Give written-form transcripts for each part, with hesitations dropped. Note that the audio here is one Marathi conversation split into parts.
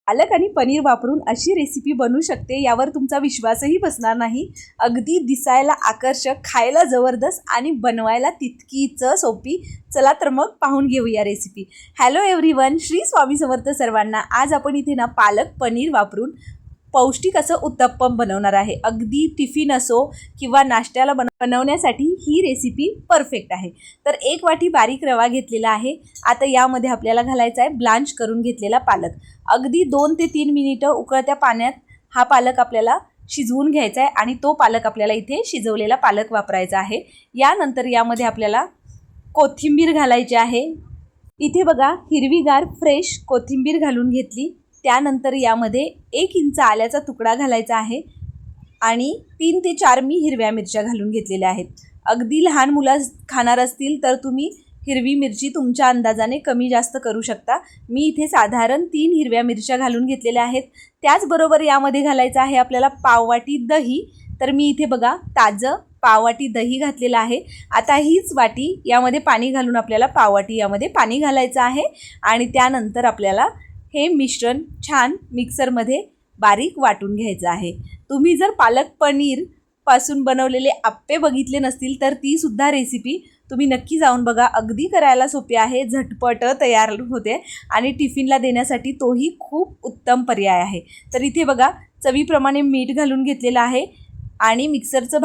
पालक आणि पनीर वापरून अशी रेसिपी बनू शकते यावर तुमचा विश्वासही बसणार नाही। अगदी दिसायला आकर्षक, खायला जबरदस्त आणि बनवायला तितकीच सोपी। चला तर मग पाहून घेऊया recipe. Hello everyone, Shri Swami Samarth सर्वांना। आज आपण इथे ना पालक पनीर वापरून पौष्टिक असं उत्तप्पम बनवणार आहे। अगदी टिफिन असो किंवा नाश्त्याला बनवण्यासाठी ही रेसिपी परफेक्ट आहे। तर एक वाटी बारीक रवा घेतलेला आहे। आता यामध्ये आपल्याला घालायचा आहे ब्लांच करून घेतलेला पालक। अगदी 2 ते 3 मिनिटं उकळत्या पाण्यात हा पालक आपल्याला शिजवून घ्यायचा आहे आणि तो पालक आपल्याला इथे शिजवलेला पालक वापरायचा आहे। यानंतर यामध्ये आपल्याला कोथिंबीर घालायची आहे। इथे बघा हिरवीगार फ्रेश कोथिंबीर घालून घेतली। त्यानंतर यामध्ये 1 इंच आल्याचा तुकडा घालायचा आहे आणि 3 ते 4 मी हिरव्या मिरच्या घालून घेतलेल्या आहेत। अगदी लहान मुलं खाणार असतील तर तुम्ही हिरवी मिरची तुमच्या अंदाजाने कमी जास्त करू शकता। मी इथे साधारण 3 हिरव्या मिरच्या घालून घेतलेल्या आहेत। त्याचबरोबर यामध्ये घालायचं आहे आपल्याला पाववाटी दही। तर मी इथे बघा ताजं पाववाटी दही घातलेलं आहे। आता हीच वाटी यामध्ये पाणी घालून आपल्याला पाववाटी यामध्ये पाणी घालायचं आहे आणि त्यानंतर आपल्याला हे मिश्रण छान मिक्सरमध्ये बारीक वाटून घ्यायचं आहे। तुम्ही जर पालक पनीर पासून बनवलेले आप्पे बघितले नसतील तर ती सुद्धा रेसिपी तुम्ही नक्की जाऊन बघा। अगदी करायला सोपी आहे, झटपट तयार होते आणि टिफिनला देण्यासाठी तोही खूप उत्तम पर्याय आहे। तर इथे बघा चवीप्रमाणे मीठ घालून घेतलेलं आहे आणि मिक्सरचं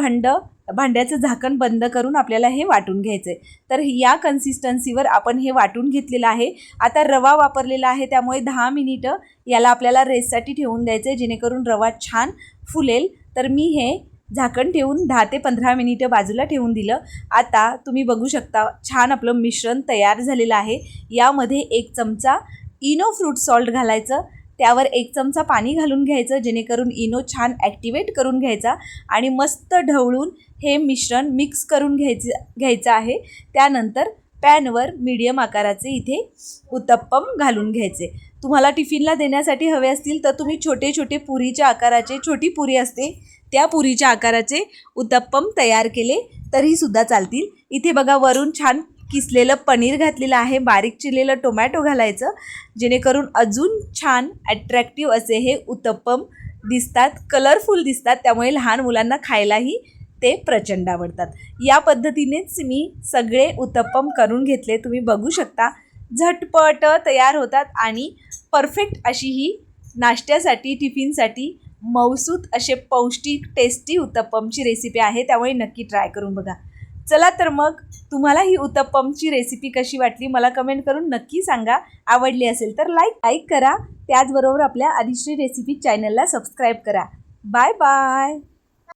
भांड्याचं झाकण बंद करून आपल्याला हे वाटून घ्यायचं आहे। तर या कन्सिस्टन्सीवर आपण हे वाटून घेतलेलं आहे। आता रवा वापरलेला आहे त्यामुळे 10 मिनिटं याला आपल्याला रेस्टसाठी ठेवून द्यायचं आहे जेणेकरून रवा छान फुलेल। तर मी हे झाकण ठेवून 10 ते 15 मिनिटं बाजूला ठेवून दिलं। आता तुम्ही बघू शकता छान आपलं मिश्रण तयार झालेलं आहे। यामध्ये 1 चमचा इनो फ्रूट सॉल्ट घालायचं, त्यावर 1 चमचा पाणी घालून घ्यायचं जेणेकरून इनो छान ॲक्टिवेट करून घ्यायचा आणि मस्त ढवळून हे मिश्रण मिक्स करून घ्यायचं आहे। त्यानंतर पॅनवर मीडियम आकाराचे इथे उत्तप्पम घालून घ्यायचे। तुम्हाला टिफिनला देण्यासाठी हवे असतील तर तुम्ही छोटे छोटे पुरीच्या आकाराचे, छोटी पुरी असते त्या पुरीच्या आकाराचे उत्तप्पम तयार केले तरी सुद्धा चालतील। इथे बघा वरून छान किसलेलं पनीर घातलेलं आहे, बारीक चिरलेलं टोमॅटो घालायचं जेणेकरून अजून छान अट्रॅक्टिव्ह असे हे उत्तप्पम दिसतात, कलरफुल दिसतात। त्यामुळे लहान मुलांना खायलाही ते प्रचंड आवडतात। या पद्धतीनेच मी सगळे उत्तप्पम करून घेतले। तुम्ही बघू शकता झटपट तयार होतात आणि परफेक्ट अशी ही नाश्त्यासाठी, टिफिनसाठी मौसूत असे पौष्टिक टेस्टी उत्तप्पमची रेसिपी आहे, त्यामुळे नक्की ट्राय करून बघा। चला तर मग तुम्हाला ही उत्तप्पमची रेसिपी कशी वाटली मला कमेंट करून नक्की सांगा। आवडली असेल तर लाईक करा। त्याचबरोबर आपल्या आदिश्री रेसिपी चॅनलला सबस्क्राईब करा। Bye bye.